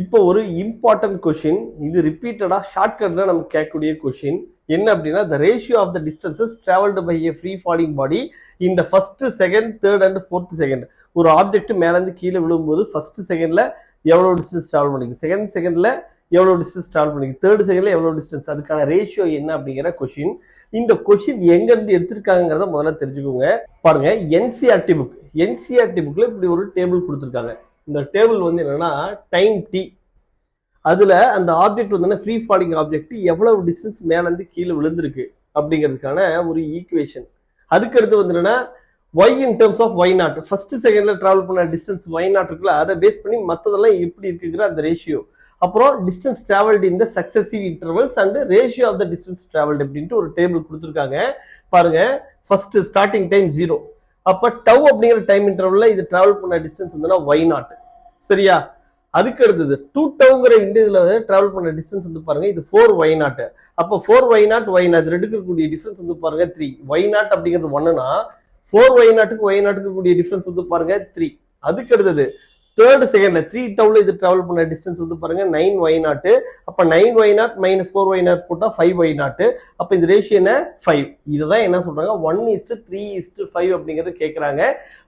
இப்போ ஒரு important question, இது ரிப்பீட்டடா ஷார்ட்கட்ல நமக்கு கேட்கக்கூடிய கொஷின் என்ன அப்படின்னா, the ratio of the distances traveled by a free falling body in the first, second, third and fourth second. ஒரு ஆப்ஜெக்ட் மேல இருந்து கீழே விழும்போது ஃபர்ஸ்ட் செகண்ட்ல எவ்வளவு டிஸ்டன்ஸ் டிராவல் பண்ணிருக்கு, செகண்ட் செகண்ட்ல எவ்வளவு டிஸ்டன்ஸ் டிராவல் பண்ணிருக்கு, தேர்ட் செகண்ட்ல எவ்வளவு டிஸ்டன்ஸ், அதுக்கான ரேஷியோ என்ன அப்படிங்கிற கொஷின். இந்த கொஷின் எங்க இருந்து எடுத்திருக்காங்கிறத முதல்ல தெரிஞ்சுக்கோங்க. பாருங்க, என்சிஆர்டி புக், என்சிஆர்டி புக்ல இப்படி ஒரு டேபிள் கொடுத்துருக்காங்க. இந்த டேபிள் வந்து என்னன்னா டைம் டி, அதுல அந்த ஆப்ஜெக்ட் வந்து ஃப்ரீ ஃபாலிங் ஆப்ஜெக்ட் எவ்வளவு டிஸ்டன்ஸ் மேல இருந்து கீழே விழுந்திருக்கு அப்படிங்கிறதுக்கான ஒரு ஈக்குவேஷன். அதுக்கு அடுத்து வந்து என்னன்னா y in terms of y not, first செகண்ட்ல டிராவல் பண்ண டிஸ்டன்ஸ் y நாட் இருக்குல்ல, அதை பேஸ் பண்ணி மற்றதெல்லாம் எப்படி இருக்குங்கிற அந்த ரேஷியோ. அப்புறம் distance travelled in the successive intervals and ratio of the distance travelled அப்படின்ட்டு ஒரு டேபிள் கொடுத்துருக்காங்க. பாருங்க, ஃபர்ஸ்ட் ஸ்டார்டிங் டைம் 0, அப்ப டவ் அப்படிங்கிற டைம் இன்டர்வல்ல இது டிராவல் பண்ண டிஸ்டன்ஸ் வந்து y நாட். சரியா? அதுக்கு அடுத்தது 2 டவுங்கிற இந்த இதுல டிராவல் பண்ண டிஸ்டன்ஸ் வந்து பாருங்க, இது 4y நாட். அப்போ 4y நாட் y நாட் ரெண்டுக்கு இருக்கக்கூடிய டிஃபரன்ஸ் வந்து பாருங்க 3. y நாட் அப்படிங்கிறது 1னா 4y நாட்டுக்கு y நாட்டுக்கு கூடிய டிஃபரன்ஸ் வந்து பாருங்க 3. அதுக்கு அடுத்தது தேர்ட் செகண்ட்ல 3 டவுல இது டிராவல் பண்ண டிஸ்டன்ஸ் வந்து பாருங்க 9y நாட். அப்ப 9y naught minus 4y not போட்டா 5y நாட். அப்ப இந்த ரேஷியோ என்ன 5. இதுதான் என்ன சொல்றாங்க 1:3:5 அப்படிங்கறது கேக்குறாங்க.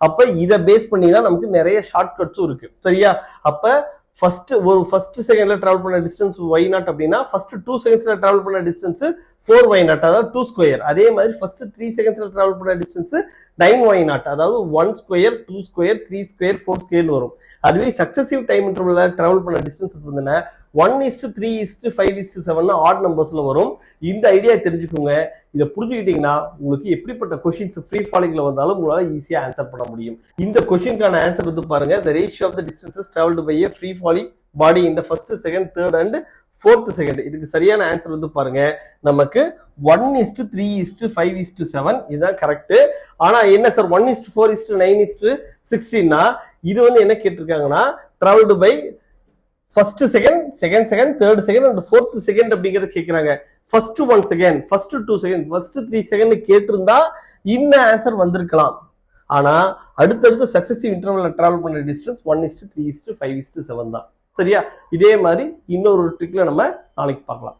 அப்ப இத பேஸ் பண்ணி தான் நமக்கு நிறைய ஷார்ட்கட்ஸும் இருக்கு. சரியா? அப்ப ஃபர்ஸ்ட் செகண்ட்ல டிராவல் பண்ண டிஸ்டன்ஸ் y நாட் அப்படின்னா ஃபர்ஸ்ட் 2 செகண்ட்ஸ்ல டிராவல் பண்ண டிஸ்டன்ஸ் 4y நாட், அதாவது 2 ஸ்கொயர். அதே மாதிரி ஃபர்ஸ்ட் 3 செகண்ட்ஸ்ல டிராவல் பண்ண டிஸ்டன்ஸ் 9y நாட், அதாவது 1 ஸ்கொயர், 2 ஸ்கொயர், 3 ஸ்கொயர், 4 ஸ்கொயர் வரும். அதுவே சக்சசிவ் டைம் இன்டர்வல்ல டிராவல் பண்ண டிஸ்டன்சஸ் வந்து 1:3:5:7 ஆட் நம்பர்ஸ்ல வரும். இந்த ஐடியா தெரிஞ்சுக்கோங்க. இதை புரிஞ்சுக்கிட்டீங்கன்னா உங்களுக்கு எப்படிப்பட்ட கொஸ்டின்ஸ் ஃப்ரீ ஃபாலிங்ல வந்தாலும் உங்களால ஈஸியா ஆன்சர் பண்ண முடியும். இந்த கொஸ்டினுக்கான ஆன்சர் வந்து பாருங்க, the ratio of the distances traveled by a free falling body in the first, second, third and fourth second. இதுக்கு சரியான ஆன்சர் வந்து பாருங்க, நமக்கு 1:3:5:7 இதுதான் கரெக்ட். ஆனா என்ன சார் 1:4:9:16னா இது வந்து என்ன கேட்டிருக்காங்கன்னா traveled by first second, second second, third second and fourth second அப்படிங்கறத கேக்குறாங்க. First 1 second, first 2 second, first 3 second கேட்டிருந்தா இந்த ஆன்சர் வந்திருக்கலாம். ஆனா அடுத்தடுத்து சக்சசிவ் இன்டர்வல்ல டிராவல் பண்ண டிஸ்டன்ஸ் 1:3:5:7 தான். சரியா? இதே மாதிரி இன்னொரு ட்ரிக்ல நம்ம நாளைக்கு பார்க்கலாம்.